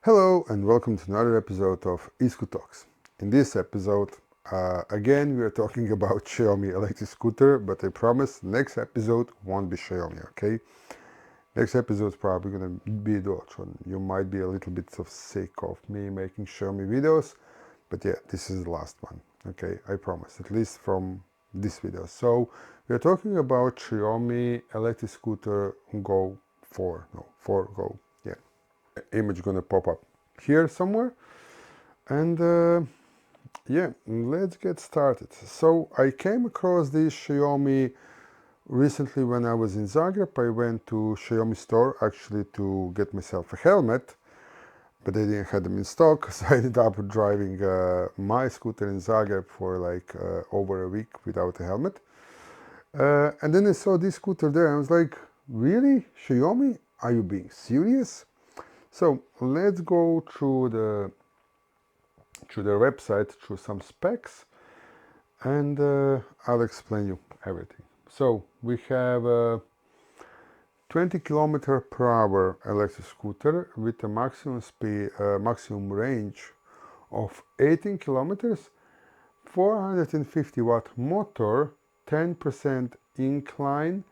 Hello and welcome to another episode of Isku Talks. In this episode, again we are talking about Xiaomi electric scooter, but I promise next episode won't be Xiaomi, okay? Next episode is probably gonna be Dualtron. You might be a little bit of sick of me making Xiaomi videos, but yeah, this is the last one, okay? I promise, at least from this video. So we are talking about Xiaomi electric scooter Go 4, no, 4 Go, yeah. Image gonna pop up here somewhere, and yeah, let's get started. So I came across this Xiaomi recently when I was in Zagreb. I went to Xiaomi store actually to get myself a helmet, but they didn't have them in stock, so I ended up driving my scooter in Zagreb for like over a week without a helmet. And then I saw this scooter there, and I was like, really, Xiaomi? Are you being serious? So let's go through their website, through some specs, and I'll explain you everything. So we have a 20 kilometer per hour electric scooter with a maximum speed, maximum range of 18 kilometers, 450 watt motor, 10% incline,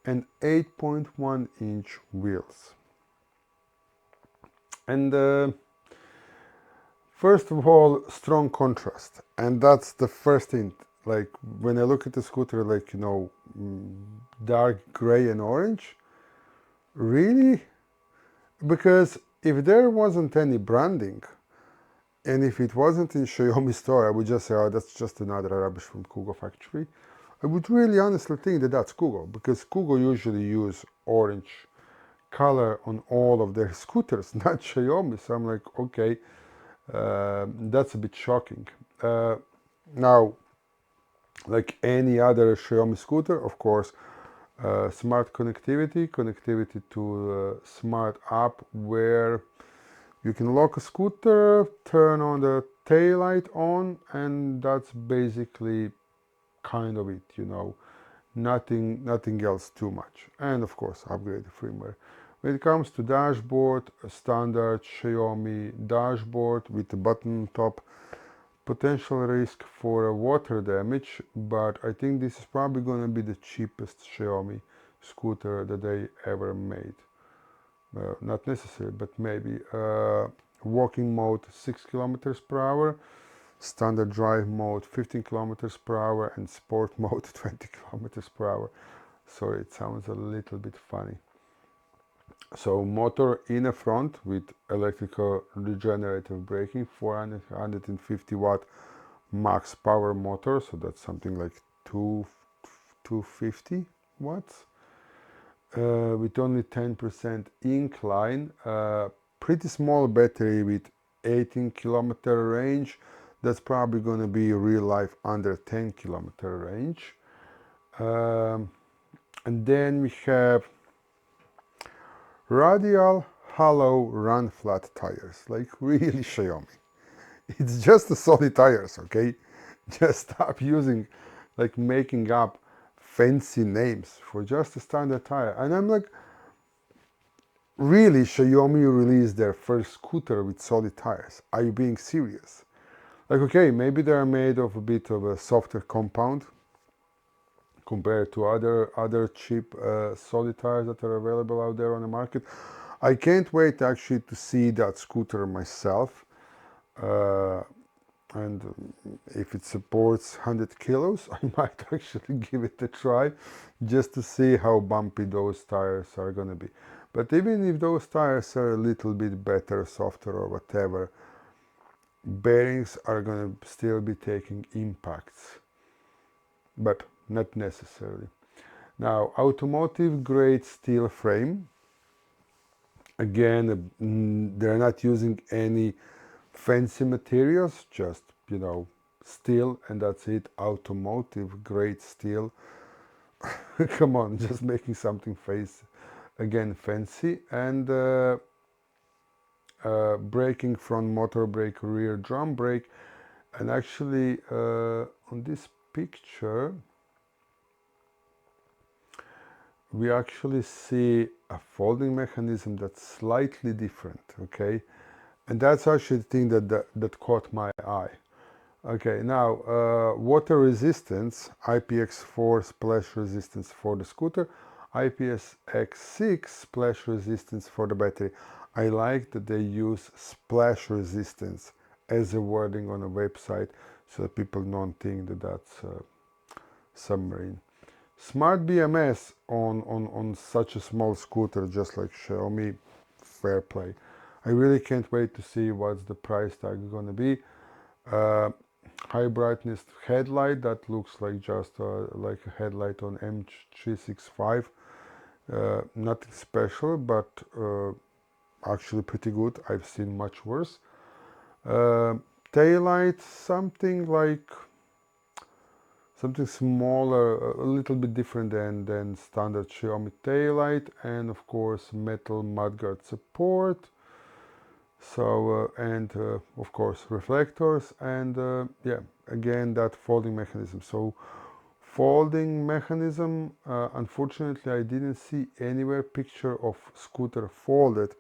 and 8.1 inch wheels. And first of all, strong contrast, and that's the first thing. Like when I look at the scooter, like dark gray and orange, really? Because if there wasn't any branding, and if it wasn't in Xiaomi store, I would just say, oh, that's just another rubbish from Kugo factory. I would really honestly think that that's Kugo, because Kugo usually use orange color on all of their scooters, not Xiaomi. So I'm like, okay, that's a bit shocking. Now, like any other Xiaomi scooter, of course, smart connectivity to smart app where you can lock a scooter, turn on the tail light on, and that's basically kind of it, nothing else too much. And of course, upgraded firmware. When it comes to dashboard, a standard Xiaomi dashboard with a button on top, potential risk for a water damage, but I think this is probably going to be the cheapest Xiaomi scooter that they ever made. Not necessary, but maybe. Walking mode 6 kilometers per hour, standard drive mode 15 kilometers per hour, and sport mode 20 kilometers per hour. Sorry, it sounds a little bit funny. So motor in the front with electrical regenerative braking, 450 watt max power motor, so that's something like 250 watts, with only 10% incline, pretty small battery with 18 kilometer range. That's probably going to be real life under 10 kilometer range. And then we have radial hollow run flat tires, like really Xiaomi. It's just the solid tires, okay? Just stop using, like making up fancy names for just a standard tire. And I'm like, really, Xiaomi released their first scooter with solid tires? Are you being serious? Like, okay, maybe they're made of a bit of a softer compound compared to other cheap solid tires that are available out there on the market. I can't wait actually to see that scooter myself. And if it supports 100 kilos, I might actually give it a try just to see how bumpy those tires are going to be. But even if those tires are a little bit better, softer or whatever, bearings are going to still be taking impacts, but not necessarily. Now, automotive grade steel frame. Again, they're not using any fancy materials, just, steel, and that's it. Automotive grade steel. Come on, just making something again fancy. And braking front motor brake, rear drum brake. And actually, on this picture, we actually see a folding mechanism that's slightly different, okay? And that's actually the thing that caught my eye. Okay, now water resistance, IPX4 splash resistance for the scooter, IPSX6 splash resistance for the battery. I like that they use splash resistance as a wording on a website so that people don't think that that's submarine. Smart BMS on such a small scooter, just like Xiaomi, fair play. I really can't wait to see what's the price tag gonna be. Uh, High brightness headlight that looks like just like a headlight on M365. Nothing special, but actually pretty good. I've seen much worse. Uh, Taillight, something smaller, a little bit different than standard Xiaomi taillight, and of course metal mudguard support. So and of course reflectors, and yeah, again that folding mechanism. So folding mechanism, unfortunately I didn't see anywhere picture of scooter folded,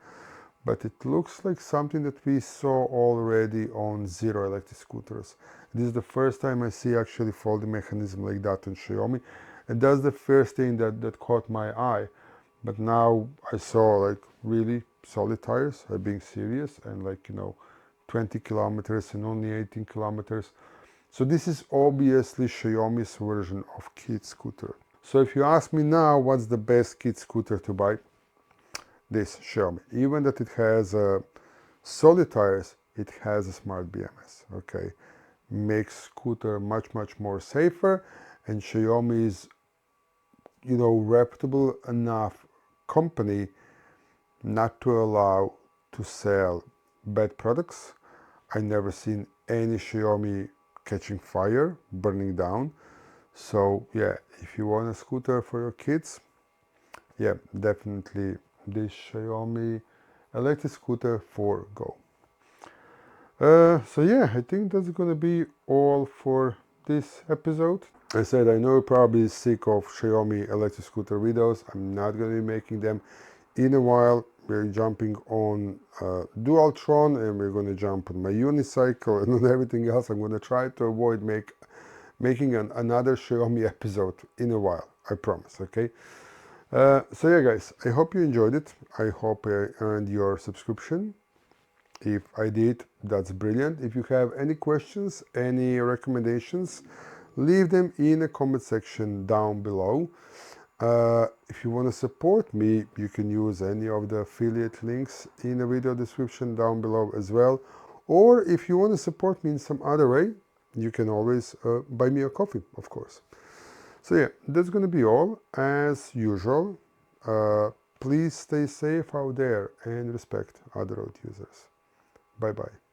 but it looks like something that we saw already on Zero electric scooters. This is the first time I see actually folding mechanism like that on Xiaomi, and that's the first thing that caught my eye. But now I saw like really solid tires, I'm being serious, and like 20 kilometers and only 18 kilometers. So this is obviously Xiaomi's version of kid scooter. So if you ask me now what's the best kid scooter to buy, this Xiaomi. Even that it has solid tires, it has a smart BMS. Okay, makes scooter much more safer, and Xiaomi is reputable enough company not to allow to sell bad products. I never seen any Xiaomi catching fire, burning down. So yeah, if you want a scooter for your kids, yeah, definitely this Xiaomi electric scooter 4 Go. So yeah, I think that's gonna be all for this episode. I said I know you're probably sick of Xiaomi electric scooter videos. I'm not gonna be making them in a while. We're jumping on Dualtron, and we're gonna jump on my unicycle and on everything else. I'm gonna try to avoid making another Xiaomi episode in a while. I promise. Okay. So yeah, guys, I hope you enjoyed it. I hope I earned your subscription. If I did, that's brilliant. If you have any questions, any recommendations, leave them in the comment section down below. If you want to support me, you can use any of the affiliate links in the video description down below as well. Or if you want to support me in some other way, you can always buy me a coffee, of course. So yeah, that's going to be all. As usual, please stay safe out there and respect other road users. Bye bye.